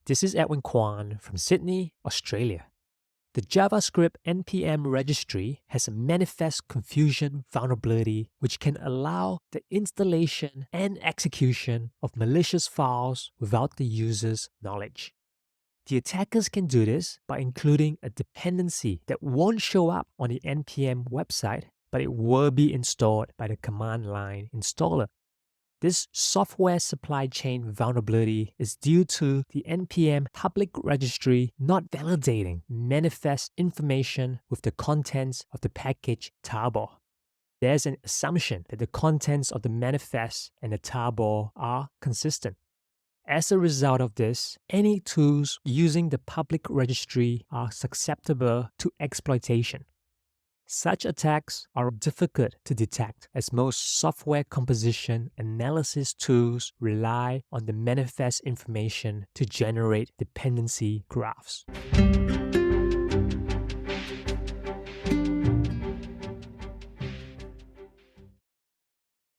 This is Edwin Kwan from Sydney, Australia. The JavaScript NPM registry has a manifest confusion vulnerability which can allow the installation and execution of malicious files without the user's knowledge. The attackers can do this by including a dependency that won't show up on the NPM website, but it will be installed by the command line installer. This software supply chain vulnerability is due to the NPM public registry not validating manifest information with the contents of the package tarball. There's an assumption that the contents of the manifest and the tarball are consistent. As a result of this, any tools using the public registry are susceptible to exploitation. Such attacks are difficult to detect as most software composition analysis tools rely on the manifest information to generate dependency graphs.